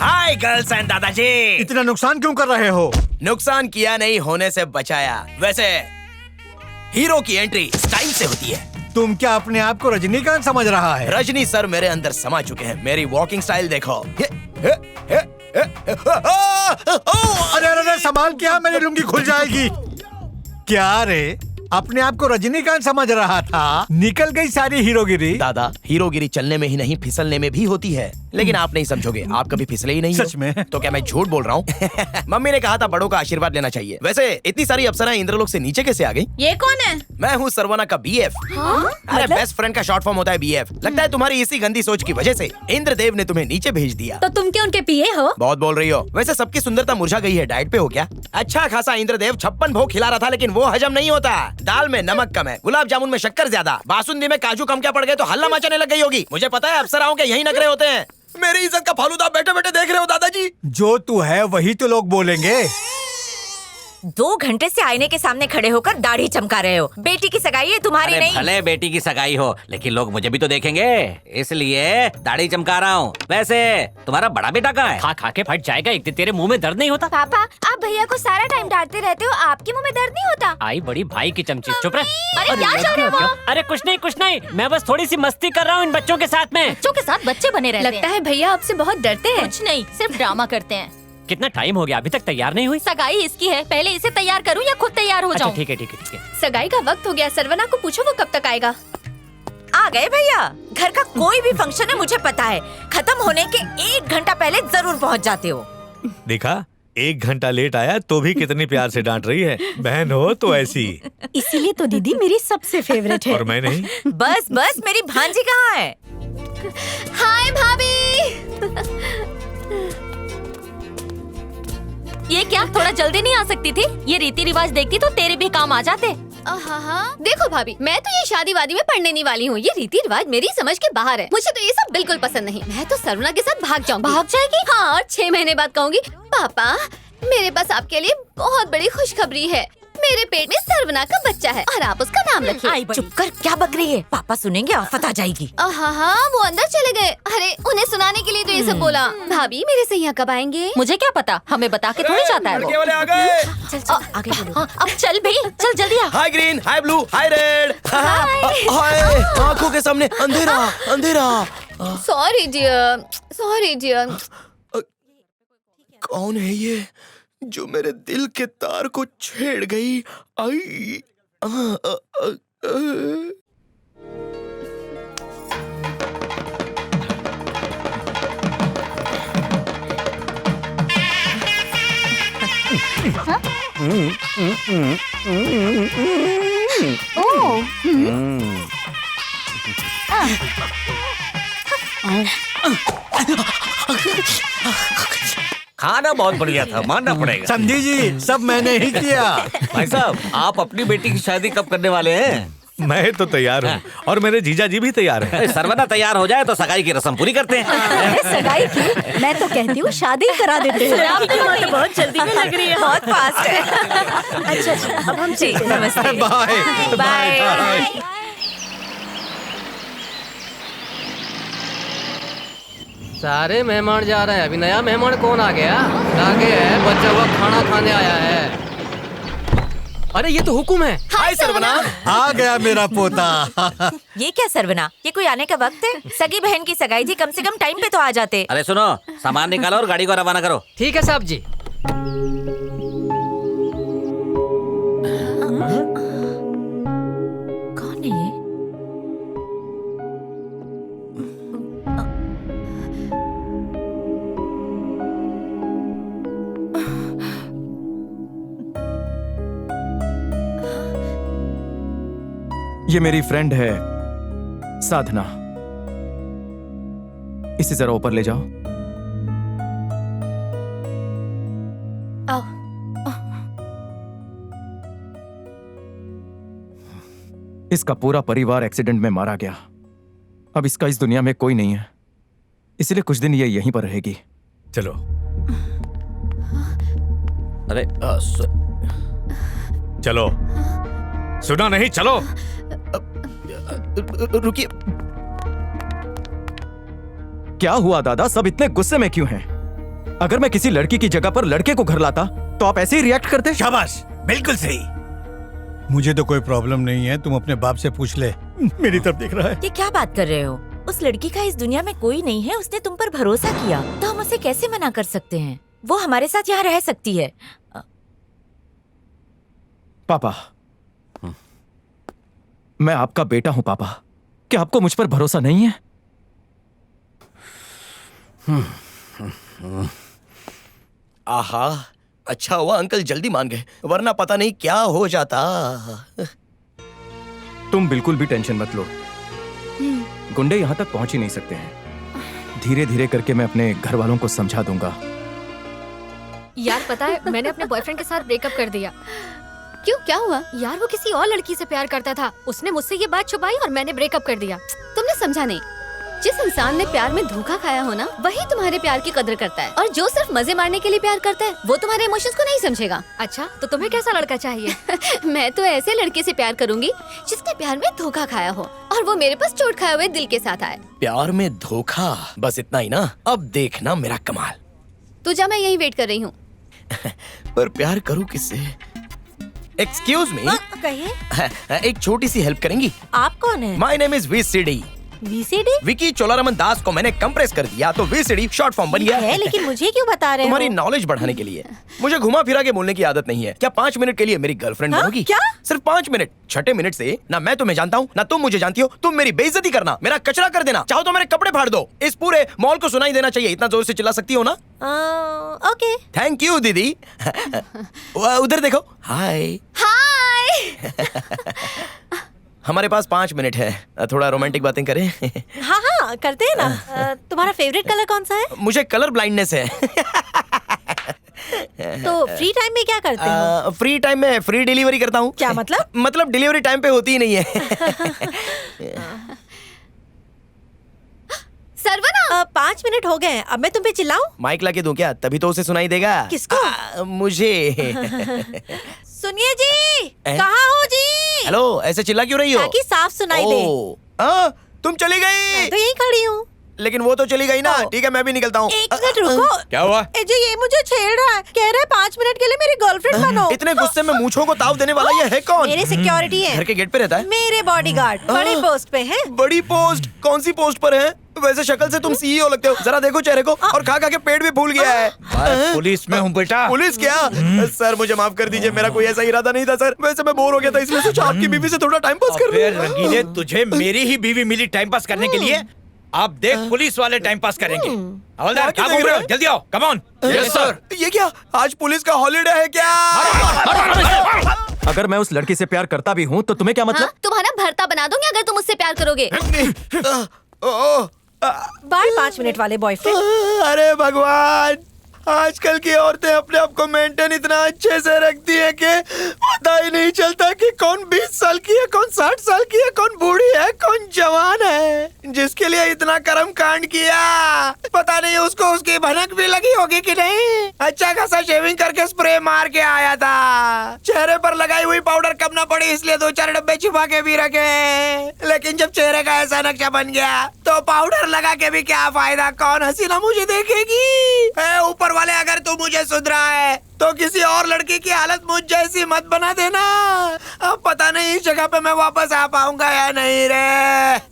Hi girls and दादाजी। इतना नुकसान क्यों कर रहे हो? नुकसान किया नहीं, होने से बचाया। वैसे हीरो की एंट्री स्टाइल से होती है। तुम क्या अपने आप को रजनीकांत समझ रहा है? रजनी सर मेरे अंदर समा चुके हैं। मेरी वॉकिंग स्टाइल देखो। अरे अरे संभाल, क्या मेरी लुंगी खुल जाएगी। क्या रे, अपने आप को रजनीकांत समझ रहा था, निकल गई सारी हीरोगिरी। दादा, हीरोगिरी चलने में ही नहीं फिसलने में भी होती है, लेकिन आप नहीं समझोगे। आप कभी फिसले ही नहीं हो। सच में? तो क्या मैं झूठ बोल रहा हूँ? मम्मी ने कहा था बड़ों का आशीर्वाद लेना चाहिए। वैसे इतनी सारी अप्सराएं इंद्रलोक से नीचे कैसे आ गई? ये कौन है? मैं हूँ सरवना का बीएफ। अरे बेस्ट फ्रेंड का शॉर्ट फॉर्म होता है बीएफ। लगता है तुम्हारी इसी गंदी सोच की वजह से इंद्रदेव ने तुम्हें नीचे भेज दिया। तो तुम क्या उनके पीए हो? बहुत बोल रही हो। वैसे सबकी सुंदरता मुरझा गई है, डाइट पे हो क्या? अच्छा खासा इंद्रदेव 56 भोग खिला रहा था, लेकिन वो हजम नहीं होता। दाल में नमक कम है, गुलाब जामुन में शक्कर ज्यादा, बासुंदी में काजू कम क्या पड़ गए तो हल्ला मचाने लग गई होगी। मुझे पता है अप्सराओं के यही नखरे होते हैं। मेरी इज्जत का फालूदा बैठे बैठे देख रहे हो दादाजी। जो तू है वही तो लोग बोलेंगे। 2 घंटे से आईने के सामने खड़े होकर दाढ़ी चमका रहे हो। बेटी की सगाई है, तुम्हारी नहीं। भले बेटी की सगाई हो, लेकिन लोग मुझे भी तो देखेंगे, इसलिए दाढ़ी चमका रहा हूँ। वैसे तुम्हारा बड़ा बेटा कहाँ है? खा खा के फट जाएगा एक दिन। तेरे मुंह में दर्द नहीं होता? पापा, आप भैया को सारा टाइम डांटते रहते हो, आपके मुंह में दर्द नहीं होता? आई बड़ी भाई की चमची। चुप रह। अरे क्या चल रहा है वो? अरे कुछ नहीं, मैं बस थोड़ी सी मस्ती कर रहा हूँ इन बच्चों के साथ में। बच्चों के साथ बच्चे बने रहते हैं। लगता है भैया आपसे बहुत डरते हैं। कुछ नहीं, सिर्फ ड्रामा करते हैं। कितना टाइम हो गया, अभी तक तैयार नहीं हुई? सगाई इसकी है, पहले इसे तैयार करूं या खुद तैयार हो अच्छा जाऊं? ठीक है। सगाई का वक्त हो गया, सरवना को पूछो वो कब तक आएगा। आ गए भैया। घर का कोई भी फंक्शन है मुझे पता है, खत्म होने के 1 घंटा पहले जरूर पहुंच जाते हो। देखा, 1 घंटा लेट आया तो भी कितनी प्यार से डांट रही है। बहन हो तो ऐसी। इसीलिए तो दीदी मेरी सबसे फेवरेट है। और मैं नहीं। बस मेरी भांजी कहाँ है? हाय भाभी। ये क्या, थोड़ा जल्दी नहीं आ सकती थी? ये रीति रिवाज देखती तो तेरे भी काम आ जाते। हाँ, देखो भाभी, मैं तो ये शादी वादी में पढ़ने नहीं वाली हूँ। ये रीति रिवाज मेरी समझ के बाहर है। मुझे तो ये सब बिल्कुल पसंद नहीं। मैं तो सरवना के साथ भाग जाऊंगी। भाग जाएगी? हाँ, और 6 महीने बाद कहूंगी, पापा मेरे पास आपके लिए बहुत बड़ी खुशखबरी है। मेरे पेट में सरवना का बच्चा है और आप उसका नाम रखिए। चुप कर, क्या बक रही है? पापा सुनेंगे, आफत आ जाएगी। हाँ, वो अंदर चले गए। अरे उन्हें सुनाने के लिए तो ये सब बोला। भाभी मेरे सैया कब आएंगे? मुझे क्या पता, हमें बता के थोड़ी जाता है वो। लड़के वाले आ गए। चल आगे बोलो। हाँ, अब चल भाई, चल जल्दी आ। Hi green, hi blue, hi red. Hi, आंखों के सामने अंधेरा। Sorry dear. कौन है ये जो मेरे दिल के तार को छेड़ गई? आई खाना बहुत बढ़िया था, मानना पड़ेगा। समझी जी, सब मैंने ही किया। भाई साहब, आप अपनी बेटी की शादी कब करने वाले हैं? मैं तो तैयार हूँ और मेरे जीजा जी भी तैयार हैं। सरवना तैयार हो जाए तो सगाई की रस्म पूरी करते हैं। सगाई की? मैं तो कहती हूँ शादी करा देते हैं। आपकी बात तो बहुत जल्दी में लग रही है। बहुत फास्ट है। अच्छा, अब हम चलते हैं। नमस्ते। बाय। सारे मेहमान जा रहे हैं, अभी नया मेहमान कौन आ गया? आगे है, बच्चा हुआ खाना खाने आया है। अरे ये तो हुकुम है। हाय सरवना। आ गया मेरा पोता। ये क्या सरवना, ये कोई आने का वक्त है? सगी बहन की सगाई थी, कम से कम टाइम पे तो आ जाते। अरे सुनो, सामान निकालो और गाड़ी को रवाना करो। ठीक है साहब जी। कौन है ये? ये मेरी फ्रेंड है साधना। इसे जरा ऊपर ले जाओ। आओ। इसका पूरा परिवार एक्सीडेंट में मारा गया। अब इसका इस दुनिया में कोई नहीं है, इसलिए कुछ दिन ये यहीं पर रहेगी। चलो। अरे चलो। सुना नहीं? चलो। रुकिए। क्या हुआ दादा, सब इतने गुस्से में क्यों हैं? अगर मैं किसी लड़की की जगह पर लड़के को घर लाता तो आप ऐसे ही रिएक्ट करते? शाबाश, बिल्कुल सही। मुझे तो कोई प्रॉब्लम नहीं है, तुम अपने बाप से पूछ ले। मेरी तरफ देख रहा है। ये क्या बात कर रहे हो? उस लड़की का इस दुनिया में कोई नहीं है, उसने तुम पर भरोसा किया, तो हम उसे कैसे मना कर सकते हैं? वो हमारे साथ यहाँ रह सकती है। पापा, मैं आपका बेटा हूं पापा, क्या आपको मुझ पर भरोसा नहीं है? आहा, अच्छा हुआ अंकल जल्दी मान गए, वरना पता नहीं क्या हो जाता। तुम बिल्कुल भी टेंशन मत लो, गुंडे यहाँ तक पहुंच ही नहीं सकते हैं। धीरे धीरे करके मैं अपने घर वालों को समझा दूंगा। यार पता है, मैंने अपने बॉयफ्रेंड के साथ ब्रेकअप कर दिया। क्यों, क्या हुआ? यार वो किसी और लड़की से प्यार करता था, उसने मुझसे ये बात छुपाई और मैंने ब्रेकअप कर दिया। तुमने समझा नहीं। जिस इंसान ने प्यार में धोखा खाया हो ना, वही तुम्हारे प्यार की कदर करता है, और जो सिर्फ मजे मारने के लिए प्यार करता है वो तुम्हारे इमोशंस को नहीं समझेगा। अच्छा, तो तुम्हें कैसा लड़का चाहिए? मैं तो ऐसे लड़के से प्यार करूंगी जिसने प्यार में धोखा खाया हो और वो मेरे पास चोट खाए हुए दिल के साथ आए। प्यार में धोखा, बस इतना ही ना? अब देखना मेरा कमाल। तू जा, मैं यही वेट कर रही हूँ। पर प्यार करूँ किससे? एक्सक्यूज मी, कहिए। एक छोटी सी हेल्प करेंगी? आप कौन है? My name is VCD। VCD? Vicky Cholaraman Das को मैंने कंप्रेस कर दिया तो VCD शॉर्ट फॉर्म बन गया है, लेकिन मुझे क्यों बता रहे हो? तुम्हारी नॉलेज बढ़ाने के लिए। मुझे घुमा फिरा के बोलने की आदत नहीं है। क्या 5 मिनट के लिए मेरी गर्लफ्रेंड बनोगी? क्या? सिर्फ 5 मिनट। छठे मिनट से ना मैं तुम्हें जानता हूँ ना तुम मुझे जानती हो। तुम मेरी बेइज्जती करना, मेरा कचरा कर देना, चाहो तो मेरे कपड़े फाड़ दो। इस पूरे मॉल को सुनाई देना चाहिए, इतना जोर से चिल्ला सकती हो ना? ओके। थैंक यू दीदी। उधर देखो। हाय हाय। हमारे पास 5 मिनट है, थोड़ा रोमांटिक बातें करें। हाँ हाँ, करते हैं ना। तुम्हारा फेवरेट कलर कौन सा है? मुझे कलर ब्लाइंडनेस है। तो फ्री टाइम में क्या करते हो? फ्री टाइम में फ्री डिलीवरी करता हूँ। क्या मतलब? मतलब डिलीवरी टाइम पे होती ही नहीं है। सरवना, 5 मिनट हो गए, अब मैं तुम पे चिल्लाऊं? माइक लाके दूं क्या? तभी तो उसे सुनाई देगा। किसको? मुझे। सुनिए जी, कहाँ हो जी? हेलो, ऐसे चिल्ला क्यों रही हो? ताकि साफ सुनाई दे। तुम चली गई। मैं तो यहीं खड़ी हूँ। लेकिन वो तो चली गई ना। ठीक है, मैं भी निकलता हूँ। एक मिनट रुको। क्या हुआ? जो ये मुझे छेड़ रहा है, कह रहा है 5 मिनट के लिए मेरी गर्लफ्रेंड बनो। इतने गुस्से में मूंछों को ताव देने वाला ये है कौन? मेरे सिक्योरिटी है। घर के गेट पे रहता है? मेरे बॉडीगार्ड बड़ी पोस्ट पे है। बड़ी पोस्ट? कौन सी पोस्ट पर है? वैसे शक्ल से तुम CEO लगते हो। जरा देखो चेहरे को, और खा खा के पेट भी फूल गया है। पुलिस में हूँ बेटा। पुलिस क्या? सर मुझे माफ कर दीजिए, मेरा कोई ऐसा इरादा नहीं था सर। वैसे मैं बोर हो गया था, इसलिए सोचा आपकी बीवी से थोड़ा टाइम पास कर लूं। रंगीले, तुझे मेरी ही बीवी मिली टाइम पास करने के लिए। आप देख, पुलिस वाले टाइम पास करेंगे। हवलदार, कहाँ घूम रहे हो? जल्दी आओ, कम ऑन। Yes sir. ये क्या, आज पुलिस का हॉलीडे है क्या? अगर मैं उस लड़की से प्यार करता भी हूँ तो तुम्हें क्या मतलब? तुम्हारा भरता बना दूंगी अगर तुम मुझसे प्यार करोगे। बाय 5 मिनट वाले बॉयफ्रेंड। अरे भगवान, आजकल की औरतें अपने आप को मेंटेन इतना अच्छे से रखती है कि पता ही नहीं चलता कि कौन 20 साल की है, कौन 60 साल की है, कौन बूढ़ी है, कौन जवान है। जिसके लिए इतना कर्म कांड किया, पता नहीं उसको उसकी भनक भी लगी होगी कि नहीं। अच्छा खासा शेविंग करके स्प्रे मार के आया था। चेहरे पर लगाई हुई पाउडर कम ना पड़ी, इसलिए 2-4 डब्बे छुपा के भी रखे। लेकिन जब चेहरे का ऐसा नक्शा बन गया तो पाउडर लगा के भी क्या फायदा? कौन हसीना मुझे देखेगी? ऊपर वाले, अगर तू मुझे सुधरा है तो किसी और लड़की की हालत मुझ जैसी मत बना देना। अब पता नहीं इस जगह पे मैं वापस आ पाऊंगा या नहीं रे।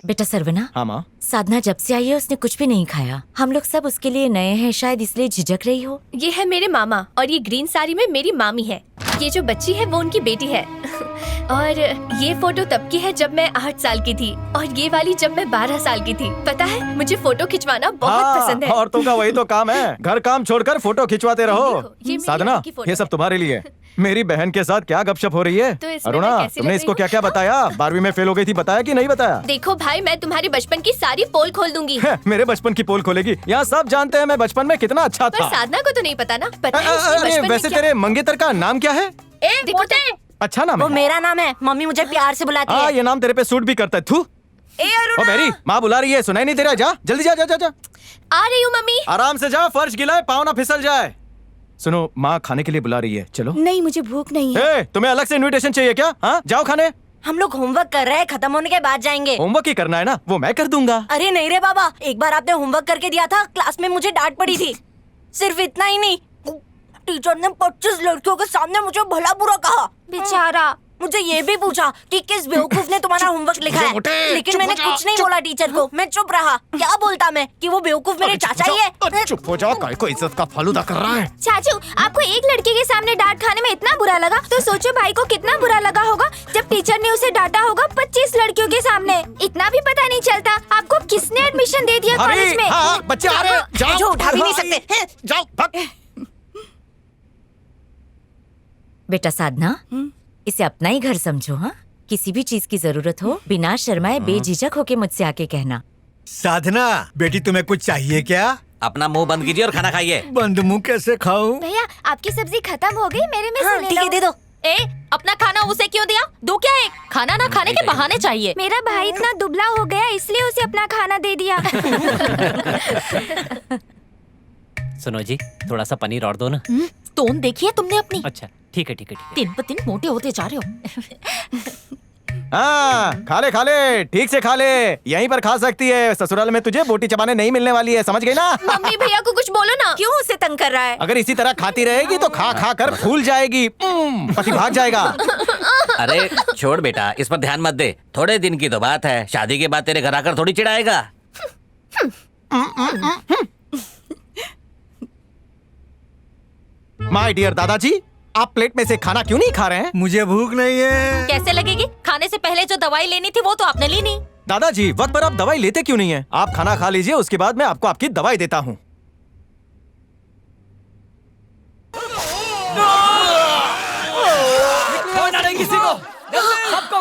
बेटा सरवना। हाँ माँ। साधना जब से आई है उसने कुछ भी नहीं खाया। हम लोग सब उसके लिए नए हैं, शायद इसलिए झिझक रही हो। ये है मेरे मामा, और ये ग्रीन साड़ी में मेरी मामी है। ये जो बच्ची है वो उनकी बेटी है। और ये फोटो तब की है जब मैं 8 साल की थी, और ये वाली जब मैं 12 साल की थी। पता है, मुझे फोटो खिंचवाना बहुत पसंद है। औरतों का वही तो काम है, घर काम छोड़कर फोटो खिंचवाते रहो। ये मेरी साधना, बहन की फोटो ये सब तुम्हारे लिए। मेरी बहन के साथ क्या गपशप हो रही है? तो इसमें अरुणा, मैं कैसी तुमने लग इसको रही क्या क्या बताया? 12वीं में फेल हो गई थी, बताया कि नहीं बताया? देखो भाई, मैं तुम्हारे बचपन की सारी पोल खोल दूंगी। मेरे बचपन की पोल खोलेगी? यहाँ सब जानते हैं मैं बचपन में कितना अच्छा पर था। साधना को तो नहीं पता ना। पता है इसके बचपन में वैसे क्या? तेरे मंगेतर का नाम क्या है? देखो तो। अच्छा नाम वो है। मेरा नाम है, मम्मी मुझे प्यार से बुलाती है। ये नाम तेरे पे सूट भी करता है। थू। ओ मेरी माँ बुला रही है, सुनाई नहीं दे रहा? जा जल्दी जा जा जा जा। आ रही हूँ मम्मी। आराम से जा, फर्श गिला है, पाँव ना फिसल जाए। सुनो, माँ खाने के लिए बुला रही है, चलो। नहीं, मुझे भूख नहीं है। तुम्हें अलग से इनविटेशन चाहिए क्या? हाँ, जाओ खाने। हम लोग होमवर्क कर रहे हैं, खत्म होने के बाद जाएंगे। होमवर्क ही करना है ना, वो मैं कर दूंगा। अरे नहीं रे बाबा, एक बार आपने होमवर्क करके दिया था, क्लास में मुझे डांट पड़ी थी। सिर्फ इतना ही नहीं, टीचर ने 25 लड़कियों के सामने मुझे भला बुरा कहा। बेचारा। मुझे ये भी पूछा कि किस बेवकूफ ने तुम्हारा होमवर्क लिखा है, लेकिन मैंने कुछ नहीं बोला टीचर को। मैं चुप रहा। क्या बोलता मैं कि वो बेवकूफ मेरे चाचा ही है। चुप हो जाओ, काय को इज्जत का फालूदा कर रहा है। चाचू, आपको एक लड़के के सामने डांट खाने में इतना बुरा लगा, तो सोचो भाई को कितना बुरा लगा होगा जब टीचर ने उसे डांटा होगा 25 लड़कियों के सामने। इतना भी पता नहीं चलता आपको किसने एडमिशन दे दिया कॉलेज में। बच्चे आ रहे हैं, जाओ। जो उठा भी नहीं सकते। जाओ भाग। बेटा साधना, इसे अपना ही घर समझो। हाँ, किसी भी चीज की जरूरत हो बिना शर्माए बेझिझक होके मुझसे आके कहना। साधना बेटी, तुम्हें कुछ चाहिए क्या? अपना मुंह बंद कीजिए और खाना खाइए। बंद मुंह कैसे खाऊं? भैया, आपकी सब्जी खत्म हो गई, मेरे में से ले ठीक है, लो। दे दो। ए, अपना खाना उसे क्यों दिया? दो क्या है? खाना ना खाने के बहाने चाहिए। मेरा भाई इतना दुबला हो गया, इसलिए उसे अपना खाना दे दिया। सुनो जी, थोड़ा सा पनीर और दो ना। टोन देखिए तुमने अपनी। अच्छा ठीक है ठीक है ठीक है। दिन ब दिन मोटे होते जा रहे हो। हाँ, खा ले, ठीक से खा ले। यहीं पर खा सकती है, ससुराल में तुझे बोटी चबाने नहीं मिलने वाली है, समझ गई ना? मम्मी भैया को कुछ बोलो ना। क्यों उसे तंग कर रहा है? अगर इसी तरह खाती रहेगी तो खा खा कर फूल जाएगी। पति भाग जाएगा। अरे छोड़ बेटा, इस पर ध्यान मत दे। थोड़े दिन की तो बात है, शादी के बाद तेरे घर आकर थोड़ी चिढ़ाएगा। माय डियर दादाजी, आप प्लेट में से खाना क्यों नहीं खा रहे हैं? मुझे भूख नहीं है। कैसे लगेगी? खाने से पहले जो दवाई लेनी थी वो तो आपने ली नहीं। दादाजी, वक्त पर आप दवाई लेते क्यों नहीं है? आप खाना खा लीजिए, उसके बाद मैं आपको आपकी दवाई देता हूँ। किसी को सबको